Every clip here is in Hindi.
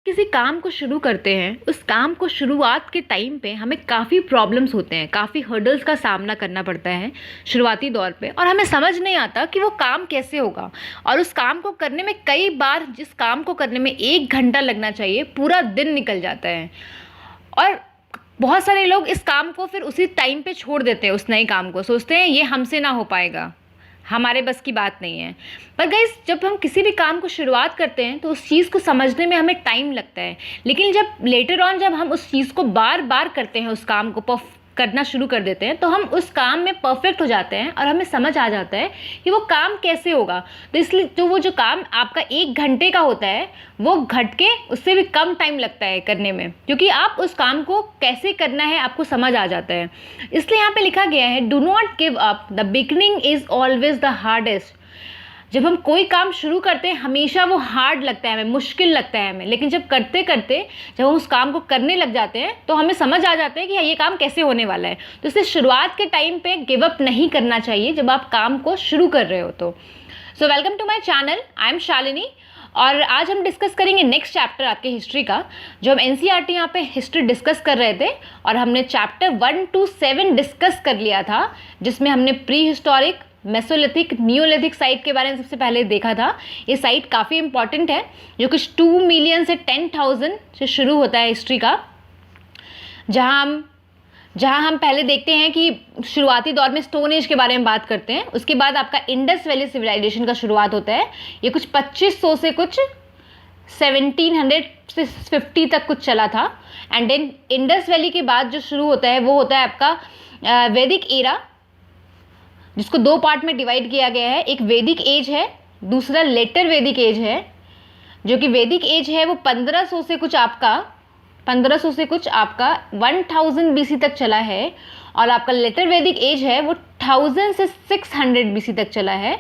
किसी काम को शुरू करते हैं, उस काम को शुरुआत के टाइम पे हमें काफ़ी प्रॉब्लम्स होते हैं, काफ़ी हर्डल्स का सामना करना पड़ता है शुरुआती दौर पे, और हमें समझ नहीं आता कि वो काम कैसे होगा। और उस काम को करने में कई बार, जिस काम को करने में 1 घंटा लगना चाहिए, पूरा दिन निकल जाता है। और बहुत सारे लोग इस काम को फिर उसी टाइम पे छोड़ देते हैं, उस नए काम को, सोचते हैं ये हमसे ना हो पाएगा, हमारे बस की बात नहीं है। पर गाइस, जब हम किसी भी काम को शुरुआत करते हैं तो उस चीज़ को समझने में हमें टाइम लगता है, लेकिन जब लेटर ऑन जब हम उस चीज़ को बार बार करते हैं, उस काम को करना शुरू कर देते हैं, तो हम उस काम में परफेक्ट हो जाते हैं और हमें समझ आ जाता है कि वो काम कैसे होगा। तो इसलिए तो वो जो काम आपका 1 घंटे का होता है, वो घट के उससे भी कम टाइम लगता है करने में, क्योंकि आप उस काम को कैसे करना है आपको समझ आ जाता है। इसलिए यहाँ पे लिखा गया है, do not give up, the beginning is always the hardest. जब हम कोई काम शुरू करते हैं, हमेशा वो हार्ड लगता है हमें, मुश्किल लगता है हमें, लेकिन जब करते करते जब हम उस काम को करने लग जाते हैं तो हमें समझ आ जाता है कि ये काम कैसे होने वाला है। तो इसलिए शुरुआत के टाइम पे गिव अप नहीं करना चाहिए जब आप काम को शुरू कर रहे हो। तो so welcome to my channel, I am Shalini. और आज हम डिस्कस करेंगे नेक्स्ट चैप्टर आपके हिस्ट्री का, जो हम एनसीईआरटी यहाँ पे हिस्ट्री डिस्कस कर रहे थे, और हमने चैप्टर 1 to 7 डिस्कस कर लिया था, जिसमें हमने pre historic, Mesolithic, Neolithic site के बारे में सबसे पहले देखा था। ये साइट काफ़ी इंपॉर्टेंट है, जो कुछ 2 मिलियन से 10,000 से शुरू होता है हिस्ट्री का, जहाँ हम पहले देखते हैं कि शुरुआती दौर में स्टोन एज के बारे में बात करते हैं। उसके बाद आपका इंडस वैली सिविलाइजेशन का शुरुआत होता है। ये कुछ 2500 से कुछ 1750 तक कुछ चला था। एंड देन इंडस वैली के बाद जो शुरू होता है वो होता है आपका वैदिक एरा, जिसको 2 पार्ट में डिवाइड किया गया है। एक वैदिक एज है, दूसरा लेटर वैदिक एज है। जो कि वैदिक एज है वो 1500 से कुछ आपका 1000 BC तक चला है, और आपका लेटर वैदिक एज है वो 1000 से 600 BC तक चला है।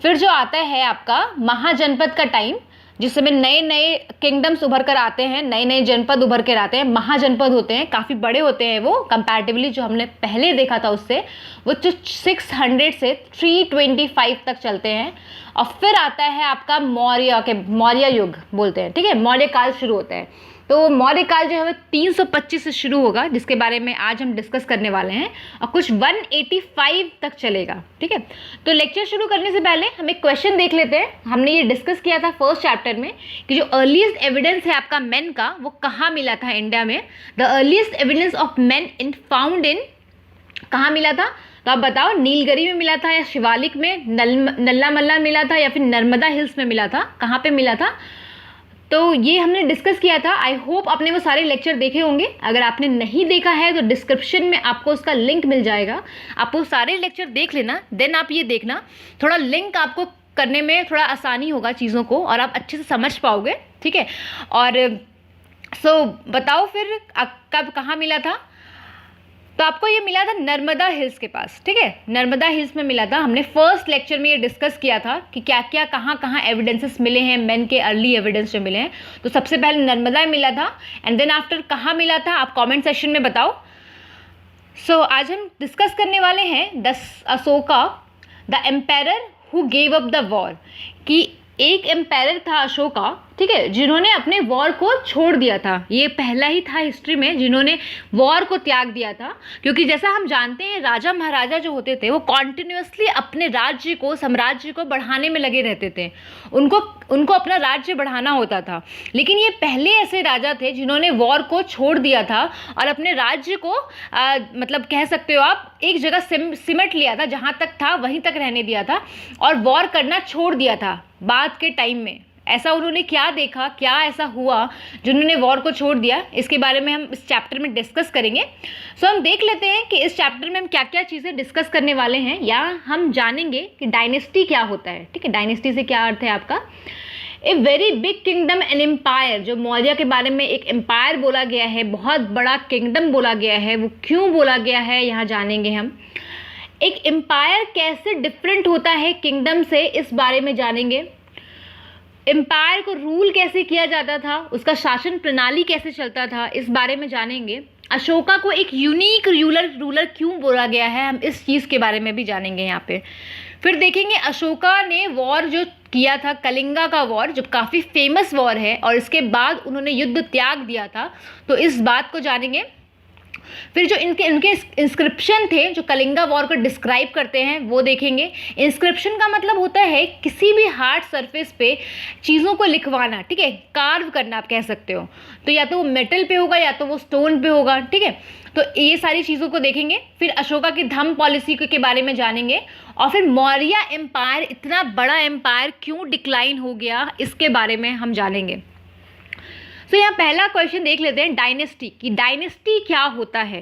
फिर जो आता है आपका महाजनपद का टाइम, जिस समय नए नए किंगडम्स उभर कर आते हैं, नए नए जनपद उभर कर आते हैं, महाजनपद होते हैं, काफ़ी बड़े होते हैं वो कंपैरेटिवली जो हमने पहले देखा था उससे। वो जो 600 से 325 तक चलते हैं। और फिर आता है आपका मौर्य युग बोलते हैं, ठीक है, मौर्य काल शुरू होता है। तो मौर्य काल जो है वो 325 से शुरू होगा, जिसके बारे में आज हम डिस्कस करने वाले हैं, और कुछ 185 तक चलेगा, ठीक है। तो लेक्चर शुरू करने से पहले हम एक क्वेश्चन देख लेते हैं। हमने ये डिस्कस किया था फर्स्ट चैप्टर में कि जो अर्लीस्ट एविडेंस है आपका मेन का, वो कहाँ मिला था इंडिया में। The earliest evidence of main found in, कहाँ मिला था? तो आप बताओ, नीलगिरी में मिला था, या शिवालिक में, नल्ला मल्ला मिला था, या फिर नर्मदा हिल्स में मिला था? कहाँ पे मिला था? तो ये हमने डिस्कस किया था। आई होप आपने वो सारे लेक्चर देखे होंगे। अगर आपने नहीं देखा है तो डिस्क्रिप्शन में आपको उसका लिंक मिल जाएगा, आप वो सारे लेक्चर देख लेना, देन आप ये देखना, थोड़ा लिंक आपको करने में थोड़ा आसानी होगा चीज़ों को, और आप अच्छे से समझ पाओगे, ठीक है। और बताओ फिर कब कहाँ मिला था? तो आपको ये मिला था नर्मदा हिल्स के पास, ठीक है, नर्मदा हिल्स में मिला था। हमने फर्स्ट लेक्चर में ये डिस्कस किया था कि क्या क्या कहाँ कहाँ एविडेंसेस मिले हैं, मेन के अर्ली एविडेंस जो मिले हैं। तो सबसे पहले नर्मदा मिला था, एंड देन आफ्टर कहाँ मिला था आप कमेंट सेक्शन में बताओ। सो आज हम डिस्कस करने वाले हैं Ashoka, the empire who gave up the war, कि एक एम्पायर था अशोका, ठीक है, जिन्होंने अपने वॉर को छोड़ दिया था। ये पहला ही था हिस्ट्री में जिन्होंने वॉर को त्याग दिया था, क्योंकि जैसा हम जानते हैं राजा महाराजा जो होते थे वो कॉन्टिन्यूसली अपने राज्य को, साम्राज्य को बढ़ाने में लगे रहते थे। उनको अपना राज्य बढ़ाना होता था। लेकिन ये पहले ऐसे राजा थे जिन्होंने वॉर को छोड़ दिया था और अपने राज्य को मतलब कह सकते हो आप एक जगह सिमट लिया था, जहाँ तक था वहीं तक रहने दिया था, और वॉर करना छोड़ दिया था बाद के टाइम में। ऐसा उन्होंने क्या देखा, क्या ऐसा हुआ जिन्होंने वॉर को छोड़ दिया, इसके बारे में हम इस चैप्टर में डिस्कस करेंगे। सो हम देख लेते हैं कि इस चैप्टर में हम क्या क्या चीज़ें डिस्कस करने वाले हैं, या हम जानेंगे कि डायनेस्टी क्या होता है, ठीक है। डायनेस्टी से क्या अर्थ है आपका? A very big kingdom and empire, जो मौर्य के बारे में एक एम्पायर बोला गया है, बहुत बड़ा किंगडम बोला गया है, वो क्यों बोला गया है यहाँ जानेंगे हम। एक एम्पायर कैसे डिफरेंट होता है किंगडम से, इस बारे में जानेंगे। एम्पायर को रूल कैसे किया जाता था, उसका शासन प्रणाली कैसे चलता था, इस बारे में जानेंगे। अशोका को एक यूनिक रूलर क्यों बोला गया है, हम इस चीज़ के बारे में भी जानेंगे यहाँ पे। फिर देखेंगे अशोका ने वॉर जो किया था कलिंगा का वॉर, जो काफ़ी फेमस वॉर है, और इसके बाद उन्होंने युद्ध त्याग दिया था। तो इस बात को जानेंगे। फिर जो इनके इनके इंस्क्रिप्शन थे जो कलिंगा वॉर को डिस्क्राइब करते हैं वो देखेंगे। इंस्क्रिप्शन का मतलब होता है किसी भी हार्ड सरफेस पे चीज़ों को लिखवाना, ठीक है, कार्व करना आप कह सकते हो। तो या तो वो मेटल पे होगा या तो वो स्टोन पे होगा, ठीक है। तो ये सारी चीज़ों को देखेंगे। फिर अशोका की धम्म पॉलिसी के बारे में जानेंगे, और फिर मौर्य एम्पायर, इतना बड़ा एम्पायर क्यों डिक्लाइन हो गया, इसके बारे में हम जानेंगे। तो यहाँ पहला क्वेश्चन देख लेते हैं, डायनेस्टी की। डायनेस्टी क्या होता है?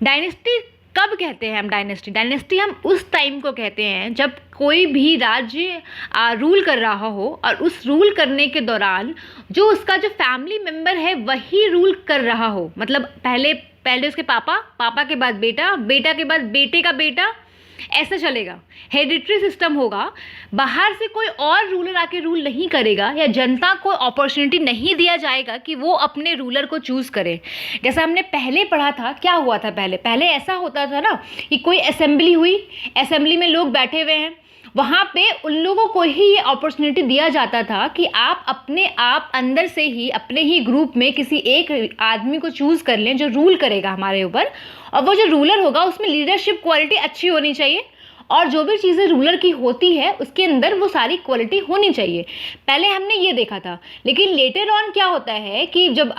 डायनेस्टी कब कहते हैं हम? डायनेस्टी हम उस टाइम को कहते हैं जब कोई भी राज्य रूल कर रहा हो, और उस रूल करने के दौरान जो उसका जो फैमिली मेम्बर है वही रूल कर रहा हो। मतलब पहले उसके पापा के बाद बेटा के बाद बेटे का बेटा, ऐसा चलेगा। हेरिडिटरी सिस्टम होगा। बाहर से कोई और रूलर आके रूल नहीं करेगा, या जनता को अपॉर्चुनिटी नहीं दिया जाएगा कि वो अपने रूलर को चूज करे। जैसा हमने पहले पढ़ा था, क्या हुआ था पहले ऐसा होता था ना कि कोई असेंबली हुई, असेंबली में लोग बैठे हुए हैं, वहाँ पे उन लोगों को ही ये अपॉर्चुनिटी दिया जाता था कि आप अपने आप अंदर से ही अपने ही ग्रुप में किसी एक आदमी को चूज़ कर लें जो रूल करेगा हमारे ऊपर। और वो जो रूलर होगा उसमें लीडरशिप क्वालिटी अच्छी होनी चाहिए, और जो भी चीज़ें रूलर की होती है उसके अंदर वो सारी क्वालिटी होनी चाहिए। पहले हमने ये देखा था। लेकिन लेटर ऑन क्या होता है कि जब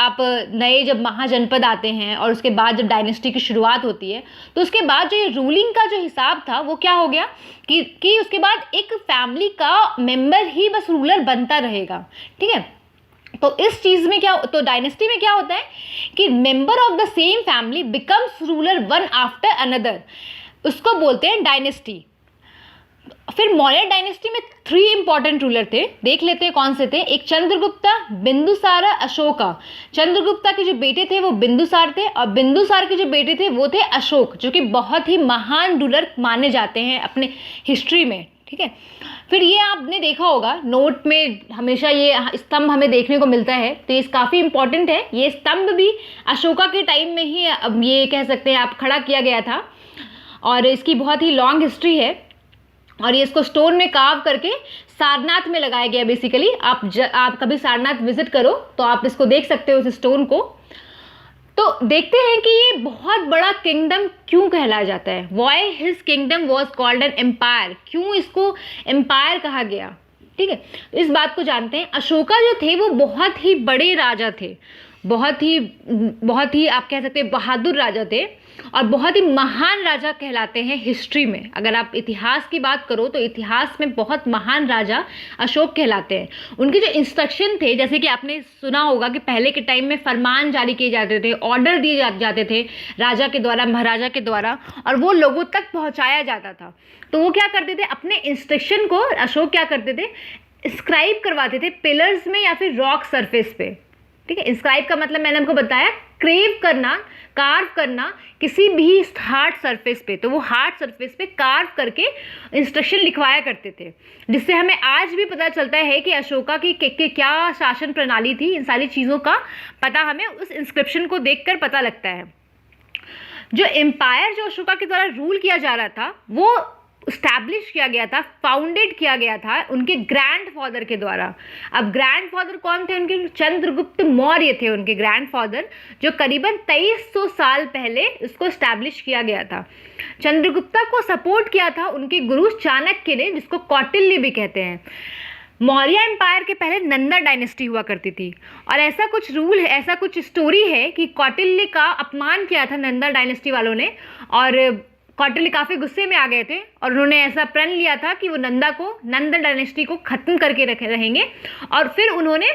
जब महाजनपद आते हैं और उसके बाद जब डायनेस्टी की शुरुआत होती है, तो उसके बाद जो ये रूलिंग का जो हिसाब था वो क्या हो गया कि उसके बाद एक फैमिली का मेंबर ही बस रूलर बनता रहेगा, ठीक है। तो इस चीज़ में तो डायनेस्टी में क्या होता है कि member of the same family becomes ruler one after another, उसको बोलते हैं डायनेस्टी। फिर मौर्य डायनेस्टी में 3 इंपॉर्टेंट रूलर थे, देख लेते हैं कौन से थे। एक चंद्रगुप्ता, बिंदुसार, अशोका। चंद्रगुप्ता के जो बेटे थे वो बिंदुसार थे, और बिंदुसार के जो बेटे थे वो थे अशोक, जो कि बहुत ही महान रूलर माने जाते हैं अपने हिस्ट्री में, ठीक है। फिर ये आपने देखा होगा नोट में हमेशा ये स्तंभ हमें देखने को मिलता है, तो ये काफ़ी इंपॉर्टेंट है। ये स्तंभ भी अशोका के टाइम में ही अब ये कह सकते हैं आप खड़ा किया गया था, और इसकी बहुत ही लॉन्ग हिस्ट्री है, और ये इसको स्टोन में कार्व करके सारनाथ में लगाया गया। बेसिकली आप कभी सारनाथ विजिट करो तो आप इसको देख सकते हो, इस स्टोन को। तो देखते हैं कि ये बहुत बड़ा किंगडम क्यों कहलाया जाता है। Why his kingdom was called an empire, क्यों इसको एम्पायर कहा गया, ठीक है। इस बात को जानते हैं। अशोका जो थे वो बहुत ही बड़े राजा थे, बहुत ही आप कह सकते हैं बहादुर राजा थे, और बहुत ही महान राजा कहलाते हैं हिस्ट्री में। अगर आप इतिहास की बात करो तो इतिहास में बहुत महान राजा अशोक कहलाते हैं। उनके जो इंस्ट्रक्शन थे, जैसे कि आपने सुना होगा कि पहले के टाइम में फरमान जारी किए जाते थे, ऑर्डर दिए जाते थे राजा के द्वारा, महाराजा के द्वारा, और वो लोगों तक पहुँचाया जाता था। तो वो क्या करते थे, अपने इंस्ट्रक्शन को अशोक क्या करते थे, स्क्राइब करवाते थे पिलर्स में या फिर रॉक सरफेस पे, ठीक है। इंस्क्राइब का मतलब मैंने आपको बताया, क्रेव करना, कार्व करना किसी भी हार्ड सरफेस पे। तो वो हार्ड सरफेस पे कार्व करके इंस्ट्रक्शन लिखवाया करते थे, जिससे हमें आज भी पता चलता है कि अशोका की क्या शासन प्रणाली थी। इन सारी चीज़ों का पता हमें उस इंस्क्रिप्शन को देखकर पता लगता है। जो एम्पायर जो अशोका के द्वारा रूल किया जा रहा था वो स्टैब्लिश किया गया था, फाउंडेड किया गया था उनके ग्रैंडफादर के द्वारा। अब ग्रैंडफादर कौन थे उनके? चंद्रगुप्त मौर्य थे उनके ग्रैंडफादर, जो करीबन 2300 साल पहले इसको स्टैब्लिश किया गया था। चंद्रगुप्ता को सपोर्ट किया था उनके गुरु चाणक्य ने, जिसको कौटिल्य भी कहते हैं। मौर्य एम्पायर के पहले नंदा डायनेस्टी हुआ करती थी, और ऐसा कुछ स्टोरी है कि कौटिल्य का अपमान किया था नंदा डायनेस्टी वालों ने, और कौटिल्य काफ़ी गुस्से में आ गए थे, और उन्होंने ऐसा प्रण लिया था कि वो नंदा डायनेस्टी को ख़त्म करके रहेंगे। और फिर उन्होंने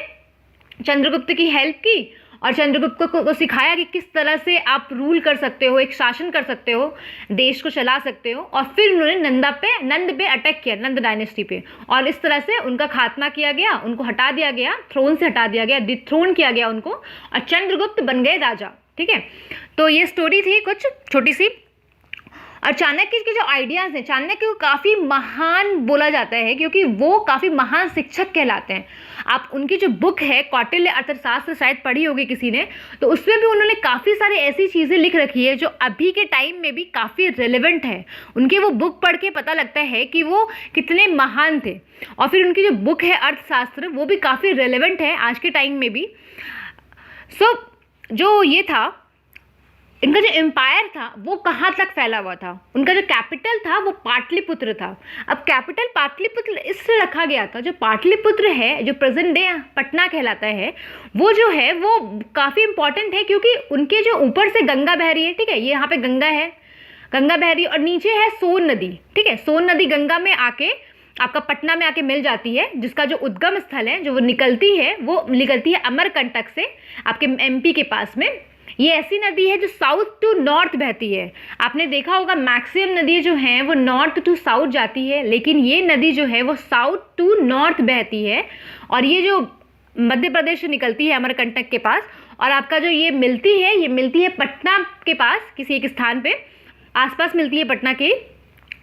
चंद्रगुप्त की हेल्प की, और चंद्रगुप्त को सिखाया कि किस तरह से आप रूल कर सकते हो, एक शासन कर सकते हो, देश को चला सकते हो। और फिर उन्होंने नंद पे अटैक किया, नंद डायनेस्टी पे, और इस तरह से उनका खात्मा किया गया, उनको हटा दिया गया, थ्रोन से हटा दिया गया, डिथ्रोन किया गया उनको, और चंद्रगुप्त बन गए राजा, ठीक है। तो ये स्टोरी थी कुछ छोटी सी। और चाणक्य के जो आइडियाज़ हैं, चाणक्य को काफ़ी महान बोला जाता है क्योंकि वो काफ़ी महान शिक्षक कहलाते हैं। आप उनकी जो बुक है कौटिल्य अर्थशास्त्र शायद पढ़ी होगी किसी ने, तो उसमें भी उन्होंने काफ़ी सारी ऐसी चीज़ें लिख रखी है जो अभी के टाइम में भी काफ़ी रिलेवेंट है। उनकी वो बुक पढ़ के पता लगता है कि वो कितने महान थे। और फिर उनकी जो बुक है अर्थशास्त्र वो भी काफ़ी रिलेवेंट है आज के टाइम में भी। जो ये था, इनका जो एम्पायर था वो कहाँ तक फैला हुआ था, उनका जो कैपिटल था वो पाटलिपुत्र था। अब कैपिटल पाटलिपुत्र इसलिए रखा गया था, जो पाटलिपुत्र है जो प्रेजेंट डे पटना कहलाता है, वो जो है वो काफ़ी इंपॉर्टेंट है क्योंकि उनके जो ऊपर से गंगा बह रही है, ठीक है, ये यहाँ पे गंगा है, गंगा बह रही है और नीचे है सोन नदी, ठीक है, सोन नदी गंगा में आके आपका पटना में आके मिल जाती है, जिसका जो उद्गम स्थल है जो वो निकलती है अमरकंटक से आपके एमपी के पास में। ये ऐसी नदी है जो साउथ टू नॉर्थ बहती है। आपने देखा होगा मैक्सिमम नदी जो हैं वो नॉर्थ टू साउथ जाती है, लेकिन ये नदी जो है वो साउथ टू नॉर्थ बहती है। और ये जो मध्य प्रदेश से निकलती है अमरकंटक के पास, और आपका जो ये मिलती है पटना के पास किसी एक स्थान पे आसपास मिलती है पटना के,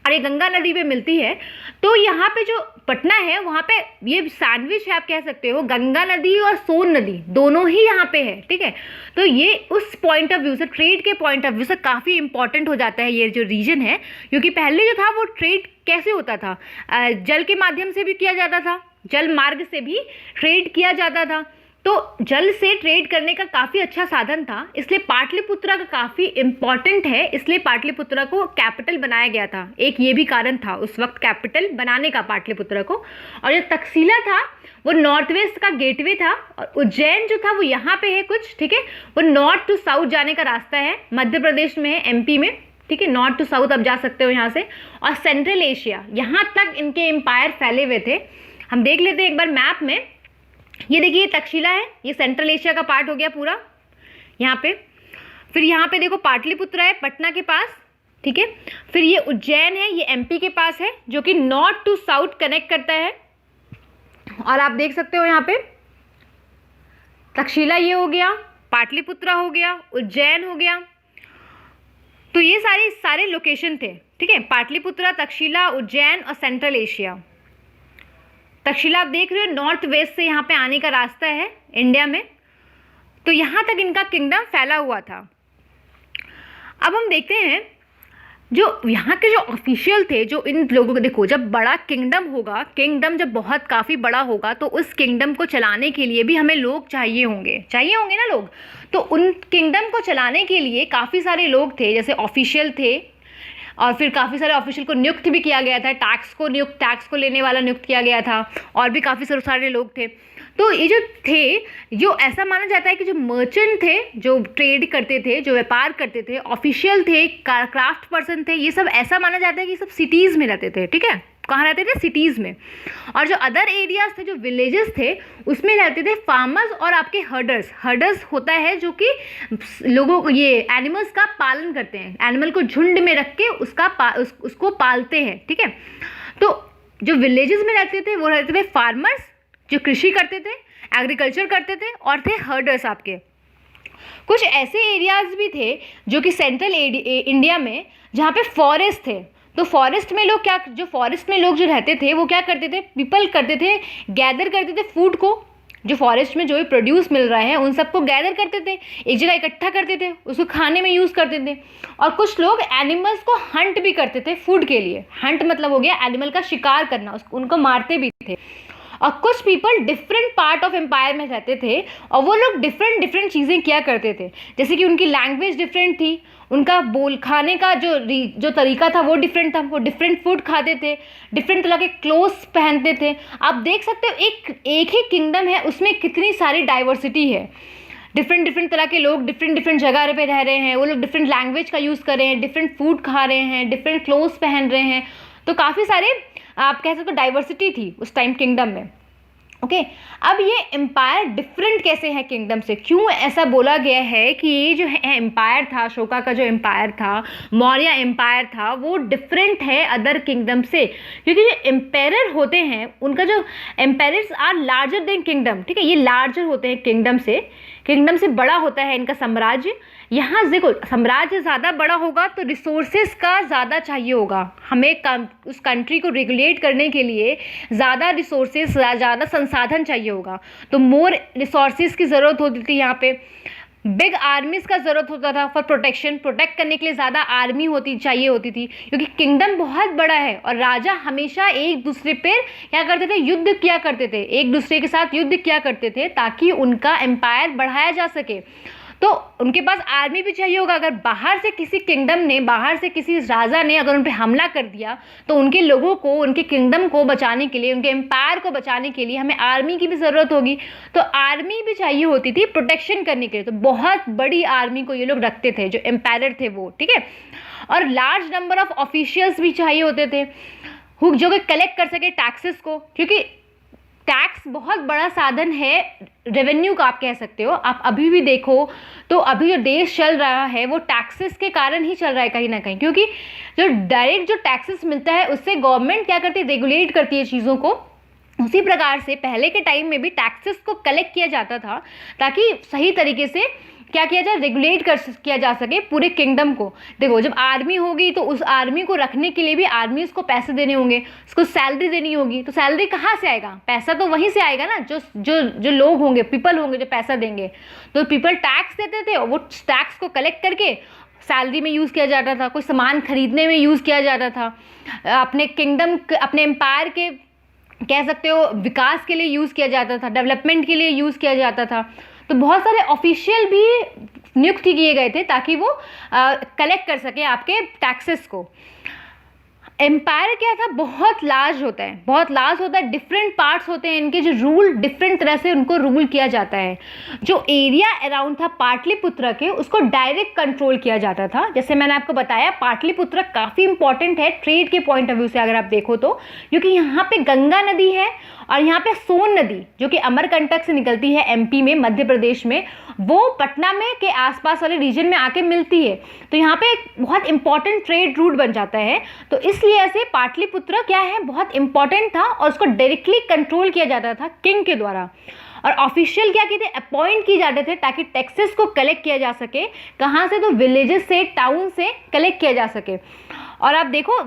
और ये गंगा नदी पे मिलती है। तो यहाँ पे जो पटना है वहाँ पे ये सैंडविच है, आप कह सकते हो, गंगा नदी और सोन नदी दोनों ही यहाँ पे है, ठीक है। तो ये उस पॉइंट ऑफ व्यू से, ट्रेड के पॉइंट ऑफ व्यू से काफ़ी इंपॉर्टेंट हो जाता है ये जो रीजन है, क्योंकि पहले जो था वो ट्रेड कैसे होता था, जल के माध्यम से भी किया जाता था, जल मार्ग से भी ट्रेड किया जाता था। तो जल से ट्रेड करने का काफ़ी अच्छा साधन था, इसलिए पाटलिपुत्रा का काफ़ी इम्पॉर्टेंट है, इसलिए पाटलिपुत्रा को कैपिटल बनाया गया था। एक ये भी कारण था उस वक्त कैपिटल बनाने का पाटलिपुत्रा को। और जो तक्षशिला था वो नॉर्थ वेस्ट का गेटवे था, और उज्जैन जो था वो यहाँ पे है कुछ, ठीक है, वो नॉर्थ टू साउथ जाने का रास्ता है, मध्य प्रदेश में है, एमपी में, ठीक है, नॉर्थ टू साउथ आप जा सकते हो यहाँ से। और सेंट्रल एशिया, यहाँ तक इनके एम्पायर फैले हुए थे। हम देख लेते हैं एक बार मैप में। ये देखिए ये तक्षशिला है, ये सेंट्रल एशिया का पार्ट हो गया पूरा यहाँ पे। फिर यहाँ पे देखो पाटलिपुत्रा है पटना के पास, ठीक है। फिर ये उज्जैन है, ये एमपी के पास है, जो कि नॉर्थ टू साउथ कनेक्ट करता है। और आप देख सकते हो यहाँ पे तक्षशिला ये हो गया, पाटलिपुत्रा हो गया, उज्जैन हो गया। तो ये सारे लोकेशन थे, ठीक है, पाटलिपुत्रा, तक्षशिला, उज्जैन और सेंट्रल एशिया। तक्षशिला आप देख रहे हो नॉर्थ वेस्ट से यहाँ पे आने का रास्ता है इंडिया में। तो यहाँ तक इनका किंगडम फैला हुआ था। अब हम देखते हैं जो यहाँ के जो ऑफिशियल थे, जो इन लोगों को, देखो जब बड़ा किंगडम होगा, किंगडम जब बहुत काफ़ी बड़ा होगा तो उस किंगडम को चलाने के लिए भी हमें लोग चाहिए होंगे ना लोग। तो उन किंगडम को चलाने के लिए काफ़ी सारे लोग थे, जैसे ऑफिशियल थे, और फिर काफ़ी सारे ऑफिशियल को नियुक्त भी किया गया था, टैक्स को लेने वाला नियुक्त किया गया था, और भी काफ़ी सारे लोग थे। तो ये जो थे, जो ऐसा माना जाता है कि जो मर्चेंट थे, जो ट्रेड करते थे, जो व्यापार करते थे, ऑफिशियल थे, क्राफ्ट पर्सन थे, ये सब ऐसा माना जाता है कि सब सिटीज़ में रहते थे, ठीक है, कहाँ रहते थे, सिटीज़ में। और जो अदर एरियाज थे, जो विलेजेस थे, उसमें रहते थे फार्मर्स और आपके हर्डर्स होता है जो कि लोगों को ये एनिमल्स का पालन करते हैं, एनिमल को झुंड में रख के उसको पालते हैं, ठीक है। तो जो विलेजेस में रहते थे वो रहते थे फार्मर्स, जो कृषि करते थे, एग्रीकल्चर करते थे, और थे हर्डर्स आपके। कुछ ऐसे एरियाज भी थे जो कि सेंट्रल इंडिया में जहाँ पे फॉरेस्ट थे। तो फॉरेस्ट में लोग जो रहते थे वो क्या करते थे, पीपल करते थे, गैदर करते थे फूड को, जो फॉरेस्ट में जो भी प्रोड्यूस मिल रहा है उन सबको गैदर करते थे, एक जगह इकट्ठा करते थे, उसको खाने में यूज़ करते थे। और कुछ लोग एनिमल्स को हंट भी करते थे फूड के लिए। हंट मतलब हो गया एनिमल का शिकार करना, उनको मारते भी थे। और कुछ people different part of empire में रहते थे, और वो लोग डिफरेंट चीज़ें किया करते थे, जैसे कि उनकी लैंग्वेज डिफरेंट थी, उनका खाने का जो तरीका था वो डिफरेंट था, वो डिफरेंट फूड खाते थे, डिफरेंट तरह के क्लोथ्स पहनते थे। आप देख सकते हो एक ही किंगडम है, उसमें कितनी सारी डाइवर्सिटी है, डिफरेंट तरह के लोग डिफरेंट जगह पे रह रहे हैं, वो लोग डिफरेंट लैंग्वेज का यूज़ कर रहे हैं, डिफरेंट फूड खा रहे हैं, डिफरेंट क्लोथ्स पहन रहे हैं। तो काफ़ी सारे आप कह सकते हो डाइवर्सिटी थी उस टाइम किंगडम में। ओके अब ये एम्पायर डिफरेंट कैसे है किंगडम से, क्यों ऐसा बोला गया है कि ये जो है एम्पायर था, अशोका का जो एम्पायर था, मौर्य एम्पायर था, वो डिफरेंट है अदर किंगडम से, क्योंकि जो एम्पायर होते हैं उनका जो empires are larger than kingdom, ठीक है, ये लार्जर होते हैं किंगडम से बड़ा होता है इनका साम्राज्य। यहाँ देखो साम्राज्य ज़्यादा बड़ा होगा तो रिसोर्सेज का ज़्यादा चाहिए होगा, हमें उस कंट्री को रेगुलेट करने के लिए ज़्यादा रिसोर्सेज, ज़्यादा संसाधन चाहिए होगा, तो मोर रिसोर्सेज की ज़रूरत होती थी। यहाँ पे बिग आर्मीज़ का ज़रूरत होता था फॉर प्रोटेक्शन, प्रोटेक्ट करने के लिए ज़्यादा आर्मी चाहिए होती थी, क्योंकि किंगडम बहुत बड़ा है और राजा हमेशा एक दूसरे पर क्या करते थे, युद्ध किया करते थे, एक दूसरे के साथ युद्ध किया करते थे ताकि उनका एम्पायर बढ़ाया जा सके। तो उनके पास आर्मी भी चाहिए होगा। अगर बाहर से किसी किंगडम ने, बाहर से किसी राजा ने अगर उन पर हमला कर दिया तो उनके लोगों को, उनके किंगडम को बचाने के लिए, उनके एम्पायर को बचाने के लिए हमें आर्मी की भी ज़रूरत होगी, तो आर्मी भी चाहिए होती थी प्रोटेक्शन करने के लिए। तो बहुत बड़ी आर्मी को ये लोग रखते थे जो एम्पायर थे वो, ठीक है। और लार्ज नंबर ऑफ ऑफिशियल्स भी चाहिए होते थे जो कि कलेक्ट कर सके टैक्सेस को, क्योंकि टैक्स बहुत बड़ा साधन है रेवेन्यू का, आप कह सकते हो। आप अभी भी देखो तो अभी जो देश चल रहा है वो टैक्सेस के कारण ही चल रहा है कहीं ना कहीं, क्योंकि जो डायरेक्ट जो टैक्सेस मिलता है उससे गवर्नमेंट क्या करती है, रेगुलेट करती है चीज़ों को। उसी प्रकार से पहले के टाइम में भी टैक्सेस को कलेक्ट किया जाता था ताकि सही तरीके से क्या किया जाए, रेगुलेट किया जा सके पूरे किंगडम को। देखो जब आर्मी होगी तो उस आर्मी को रखने के लिए भी आर्मीज को पैसे देने होंगे, उसको सैलरी देनी होगी, तो सैलरी कहाँ से आएगा, पैसा तो वहीं से आएगा ना, जो लोग होंगे, पीपल होंगे जो पैसा देंगे। तो पीपल टैक्स देते थे और वो टैक्स को कलेक्ट करके सैलरी में यूज़ किया जाता था, कोई सामान खरीदने में यूज़ किया जाता था, अपने किंगडम, अपने एम्पायर के कह सकते हो विकास के लिए यूज़ किया जाता था, डेवलपमेंट के लिए यूज़ किया जाता था। तो बहुत सारे ऑफिशियल भी नियुक्त किए गए थे ताकि वो कलेक्ट कर सके आपके टैक्सेस को। एम्पायर क्या था, बहुत लार्ज होता है, बहुत लार्ज होता है, डिफरेंट पार्ट्स होते हैं इनके, जो रूल डिफरेंट तरह से उनको रूल किया जाता है। जो एरिया अराउंड था पाटलिपुत्र के उसको डायरेक्ट कंट्रोल किया जाता था। जैसे मैंने आपको बताया पाटलिपुत्र काफ़ी इंपॉर्टेंट है ट्रेड के पॉइंट ऑफ व्यू से अगर आप देखो तो, क्योंकि यहाँ पे गंगा नदी है और यहाँ पे सोन नदी जो कि अमरकंटक से निकलती है एमपी में, मध्य प्रदेश में, वो पटना में के आसपास वाले रीजन में आके मिलती है। तो यहाँ पे एक बहुत इंपॉर्टेंट ट्रेड रूट बन जाता है। तो इसलिए ऐसे पाटलिपुत्र क्या है, बहुत इंपॉर्टेंट था और उसको डायरेक्टली कंट्रोल किया जाता था किंग के द्वारा। और ऑफिशियल क्या कहते हैं, अपॉइंट किए जाते थे ताकि टैक्सेस को कलेक्ट किया जा सके। कहाँ से, तो विलेजेस से, टाउन से कलेक्ट किया जा सके। और आप देखो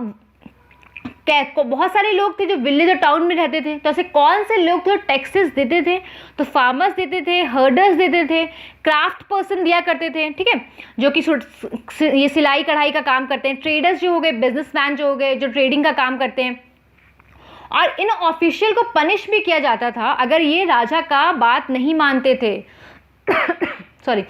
बहुत सारे लोग थे जो विलेज और टाउन में रहते थे, तो ऐसे कौन से लोग थे टैक्सेस देते थे, तो फार्मर्स देते थे, हर्डर्स देते थे, क्राफ्ट पर्सन दिया करते थे, ठीक है, जो कि ये सिलाई कढ़ाई का काम करते हैं, ट्रेडर्स जो हो गए, बिजनेसमैन जो हो गए, जो ट्रेडिंग का काम करते हैं। और इन ऑफिशियल को पनिश भी किया जाता था अगर ये राजा का बात नहीं मानते थे सॉरी,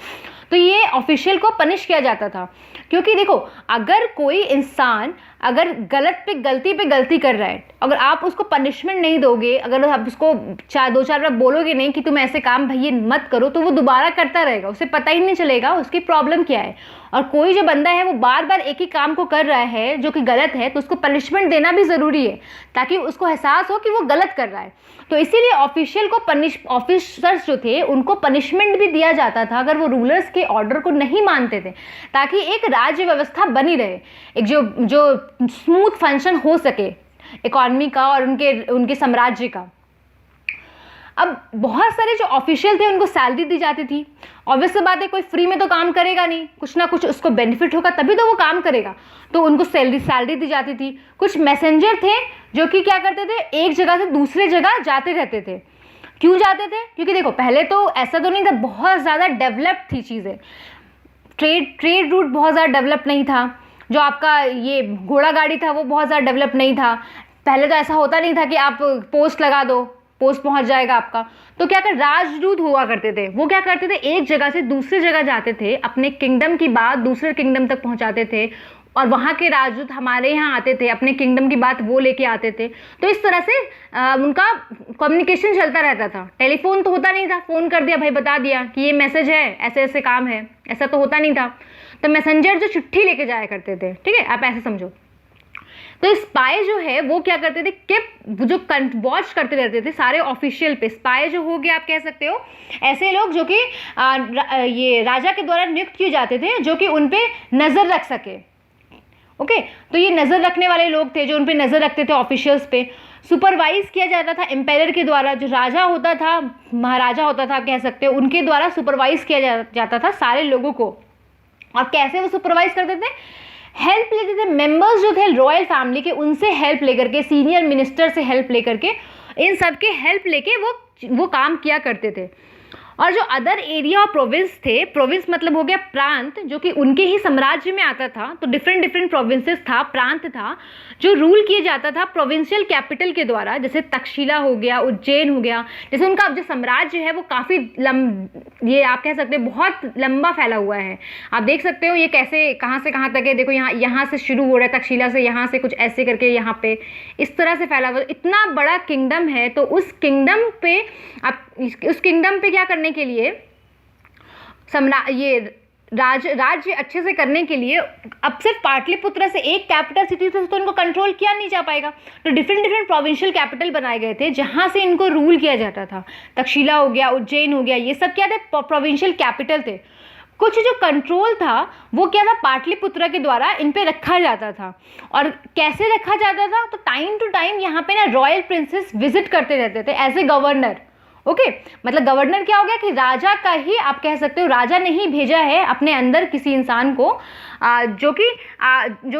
तो ये ऑफिशियल को पनिश किया जाता था। क्योंकि देखो अगर कोई इंसान अगर गलती पे गलती कर रहा है, अगर आप उसको पनिशमेंट नहीं दोगे, अगर आप उसको दो चार बार बोलोगे नहीं कि तुम ऐसे काम भैया मत करो, तो वो दोबारा करता रहेगा, उसे पता ही नहीं चलेगा उसकी प्रॉब्लम क्या है। और कोई जो बंदा है वो बार बार एक ही काम को कर रहा है जो कि गलत है, तो उसको पनिशमेंट देना भी ज़रूरी है ताकि उसको एहसास हो कि वो गलत कर रहा है। तो इसीलिए ऑफिशियल को ऑफिसर्स जो थे उनको पनिशमेंट भी दिया जाता था अगर वो रूलर्स के ऑर्डर को नहीं मानते थे, ताकि एक राज्य व्यवस्था बनी रहे, एक जो स्मूथ फंक्शन हो सके इकॉनमी का और उनके साम्राज्य का। अब बहुत सारे जो ऑफिशियल थे उनको सैलरी दी जाती थी। ऑब्वियस सी बात है कोई फ्री में तो काम करेगा नहीं, कुछ ना कुछ उसको बेनिफिट होगा तभी तो वो काम करेगा, तो उनको सैलरी दी जाती थी। कुछ मैसेंजर थे जो कि क्या करते थे, एक जगह से दूसरे जगह जाते रहते थे। क्यों जाते थे, क्योंकि देखो पहले तो ऐसा तो नहीं था, बहुत ज़्यादा डेवलप्ड थी चीज़ें, ट्रेड रूट बहुत ज़्यादा डेवलप नहीं था, जो आपका ये घोड़ा गाड़ी था वो बहुत ज़्यादा डेवलप नहीं था। पहले तो ऐसा होता नहीं था कि आप पोस्ट लगा दो पोस्ट पहुंच जाएगा आपका। तो क्या कर राजदूत हुआ करते थे, वो क्या करते थे एक जगह से दूसरी जगह जाते थे, अपने किंगडम की बात दूसरे किंगडम तक पहुंचाते थे और वहाँ के राजदूत हमारे यहाँ आते थे, अपने किंगडम की बात वो लेके आते थे। तो इस तरह से उनका कम्युनिकेशन चलता रहता था। टेलीफोन तो होता नहीं था, फ़ोन कर दिया भाई बता दिया कि ये मैसेज है, ऐसे ऐसे काम है, ऐसा तो होता नहीं था। तो मैसेंजर जो चिट्ठी लेके जाया करते थे, ठीक है, आप ऐसे समझो। तो स्पाई जो है वो क्या करते थे, कि जो वॉच करते रहते थे सारे ऑफिशियल पे। स्पाई जो हो गया आप कह सकते हो ऐसे लोग जो कि ये राजा के द्वारा नियुक्त किए जाते थे, जो कि उन पे नज़र रख सके। ओके, तो ये नज़र रखने वाले लोग थे जो उन पे नज़र रखते थे ऑफिशियल्स पे। सुपरवाइज किया जाता था एम्पायर के द्वारा, जो राजा होता था, महाराजा होता था कह सकते हो, उनके द्वारा सुपरवाइज किया जाता था सारे लोगों को। और कैसे वो सुपरवाइज करते थे, हेल्प लेते थे। मेंबर्स जो थे रॉयल फैमिली के, उनसे हेल्प लेकर के, सीनियर मिनिस्टर से हेल्प लेकर के, इन सब के हेल्प लेके वो काम किया करते थे। और जो अदर एरिया और प्रोविंस थे, प्रोविंस मतलब हो गया प्रांत, जो कि उनके ही साम्राज्य में आता था। तो डिफरेंट डिफरेंट प्रोविंसेस था, प्रांत था, जो रूल किया जाता था प्रोविंशियल कैपिटल के द्वारा, जैसे तक्षशिला हो गया, उज्जैन हो गया। जैसे उनका जो साम्राज्य है वो काफ़ी ये आप कह सकते हैं बहुत लंबा फैला हुआ है। आप देख सकते हो ये कैसे कहाँ से कहाँ तक है। देखो यहाँ से शुरू हो रहा है तक्षशिला से, यहाँ से कुछ ऐसे करके यहाँ पे इस तरह से फैला हुआ। इतना बड़ा किंगडम है, तो उस किंगडम पे आप उस किंगडम पे क्या करने के लिए, ये राज्य अच्छे से करने के लिए, अब सिर्फ पाटलिपुत्र से एक कैपिटल सिटी से तो इनको कंट्रोल किया नहीं जा पाएगा। तो डिफरेंट डिफरेंट प्रोविंशियल कैपिटल बनाए गए थे जहां से इनको रूल किया जाता था। तक्षशिला हो गया, उज्जैन हो गया, ये सब क्या थे, प्रोविंशियल कैपिटल थे। कुछ जो कंट्रोल था वो क्या था, पाटलिपुत्र के द्वारा इन पे रखा जाता था। और कैसे रखा जाता था, तो टाइम टू टाइम यहाँ पे ना रॉयल प्रिंसेस विजिट करते रहते थे एज ए गवर्नर। ओके, मतलब गवर्नर क्या हो गया कि राजा का ही आप कह सकते हो, राजा ने ही भेजा है अपने अंदर किसी इंसान को जो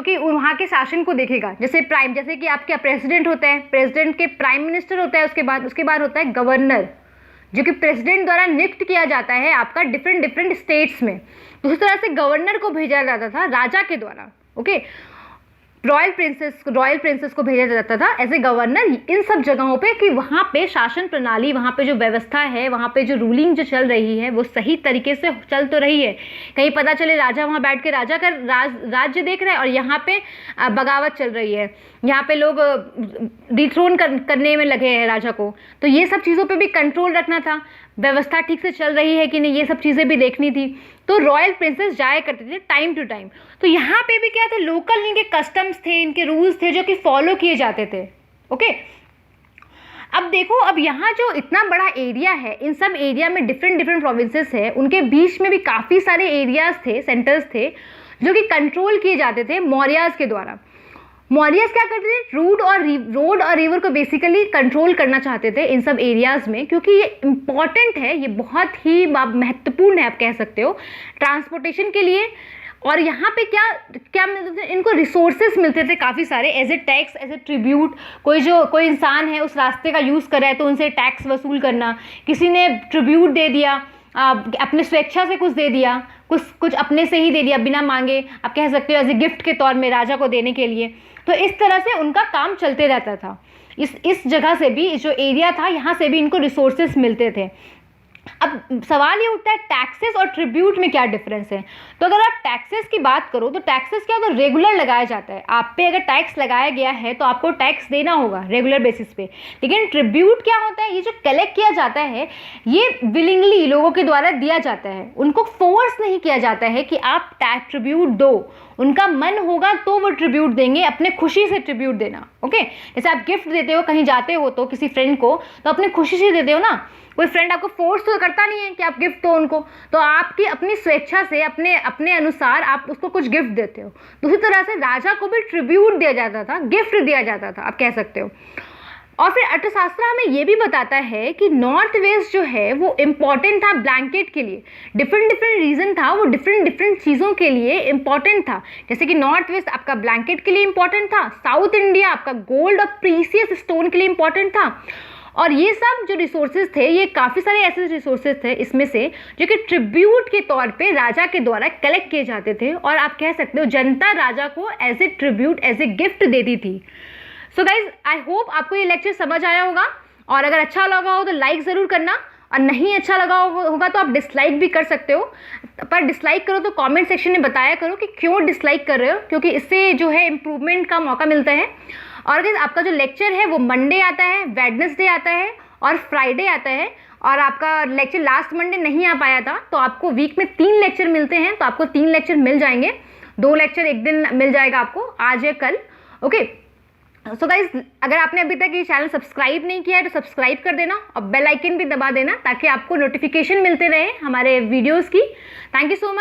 कि वहाँ के शासन को देखेगा। जैसे कि आपके प्रेसिडेंट होता है, प्रेसिडेंट के प्राइम मिनिस्टर होता है, उसके बाद होता है गवर्नर, जो कि प्रेसिडेंट द्वारा नियुक्त किया जाता है आपका डिफरेंट डिफरेंट स्टेट्स में। तो उस तरह से गवर्नर को भेजा जाता था राजा के द्वारा। ओके, रॉयल प्रिंसेस को भेजा जाता था एज ए गवर्नर इन सब जगहों पे, कि वहाँ पे शासन प्रणाली, वहाँ पे जो व्यवस्था है, वहाँ पे जो रूलिंग जो चल रही है वो सही तरीके से चल तो रही है। कहीं पता चले राजा वहाँ बैठ के राजा का राज्य देख रहा है और यहाँ पे बगावत चल रही है, यहाँ पे लोग डिथ्रोन करने में लगे हैं राजा को। तो ये सब चीज़ों पे भी कंट्रोल रखना था, व्यवस्था ठीक से चल रही है कि नहीं, ये सब चीज़ें भी देखनी थी। तो रॉयल प्रिंसेस जाया करते थे टाइम टू टाइम। तो यहाँ पे भी क्या थे, लोकल इनके कस्टम्स थे, इनके रूल्स थे जो कि फॉलो किए जाते थे। ओके, अब देखो, अब यहाँ जो इतना बड़ा एरिया है, इन सब एरिया में डिफरेंट डिफरेंट प्रोविंसेस है, उनके बीच में भी काफ़ी सारे एरियाज थे, सेंटर्स थे, जो कि कंट्रोल किए जाते थे मौर्याज के द्वारा। मौर्यस क्या करते थे, रोड और रिवर को बेसिकली कंट्रोल करना चाहते थे इन सब एरियाज़ में, क्योंकि ये इम्पॉर्टेंट है, ये बहुत ही महत्वपूर्ण है आप कह सकते हो ट्रांसपोर्टेशन के लिए। और यहाँ पे क्या मिलते थे, इनको रिसोर्सेज मिलते थे काफ़ी सारे, as a tax, as a tribute. कोई इंसान है उस रास्ते का यूज़ कर रहा है तो उनसे टैक्स वसूल करना, किसी ने ट्रिब्यूट दे दिया, अपने स्वेच्छा से कुछ दे दिया, कुछ अपने से ही दे दिया बिना मांगे, आप कह सकते हो एज ए गिफ्ट के तौर में राजा को देने के लिए। तो इस तरह से उनका काम चलते रहता था। इस जगह से भी, जो एरिया था यहाँ से भी इनको रिसोर्सेज मिलते थे। अब सवाल ये उठता है टैक्सेस और ट्रिब्यूट में क्या डिफरेंस है। तो अगर आप टैक्सेस की बात करो तो टैक्सेस क्या होता है, रेगुलर लगाया जाता है। आप पे अगर टैक्स लगाया गया है तो आपको टैक्स देना होगा रेगुलर बेसिस पे। लेकिन ट्रिब्यूट क्या होता है, ये जो कलेक्ट किया जाता है ये विलिंगली लोगों के द्वारा दिया जाता है, उनको फोर्स नहीं किया जाता है कि आप टैक्स ट्रिब्यूट दो। उनका मन होगा तो वो ट्रिब्यूट देंगे, अपने खुशी से ट्रिब्यूट देना। ओके, जैसे आप गिफ्ट देते हो, कहीं जाते हो तो किसी फ्रेंड को, तो अपने खुशी से देते हो ना, कोई फ्रेंड आपको फोर्स तो करता नहीं है कि आप गिफ्ट दो उनको, तो आपकी अपनी स्वेच्छा से अपने अनुसार आप उसको कुछ गिफ्ट देते हो। दूसरी तरह से राजा को भी ट्रिब्यूट दिया जाता था, गिफ्ट दिया जाता था आप कह सकते हो। और फिर अर्थशास्त्र हमें ये भी बताता है कि नॉर्थ वेस्ट जो है वो इम्पॉर्टेंट था ब्लैंकेट के लिए। डिफरेंट रीज़न था, वो डिफरेंट चीज़ों के लिए इम्पॉर्टेंट था। जैसे कि नॉर्थ वेस्ट आपका ब्लैंकेट के लिए इम्पॉर्टेंट था, साउथ इंडिया आपका गोल्ड और प्रीसियस स्टोन के लिए इम्पॉर्टेंट था। और ये सब जो रिसोर्सेज थे, ये काफ़ी सारे ऐसे रिसोर्सेज थे इसमें से जो कि ट्रिब्यूट के तौर पे राजा के द्वारा कलेक्ट किए जाते थे, और आप कह सकते हो जनता राजा को as a tribute, as a gift देती थी। सो गाइज, आई होप आपको ये लेक्चर समझ आया होगा, और अगर अच्छा लगा हो तो लाइक ज़रूर करना, और नहीं अच्छा लगा होगा तो आप डिसलाइक भी कर सकते हो। पर डिसलाइक करो तो कमेंट सेक्शन में बताया करो कि क्यों डिसलाइक कर रहे हो, क्योंकि इससे जो है इम्प्रूवमेंट का मौका मिलता है। और गाइज, आपका जो लेक्चर है वो मंडे आता है, वेडनेसडे आता है और फ्राइडे आता है। और आपका लेक्चर लास्ट मंडे नहीं आ पाया था, तो आपको वीक में 3 लेक्चर मिलते हैं, तो आपको 3 लेक्चर मिल जाएंगे। 2 लेक्चर एक दिन मिल जाएगा आपको, आज या कल। ओके, सो गाइज, अगर आपने अभी तक ये चैनल सब्सक्राइब नहीं किया है तो सब्सक्राइब कर देना और बेल आइकन भी दबा देना ताकि आपको नोटिफिकेशन मिलते रहे हमारे वीडियोस की। Thank you so much.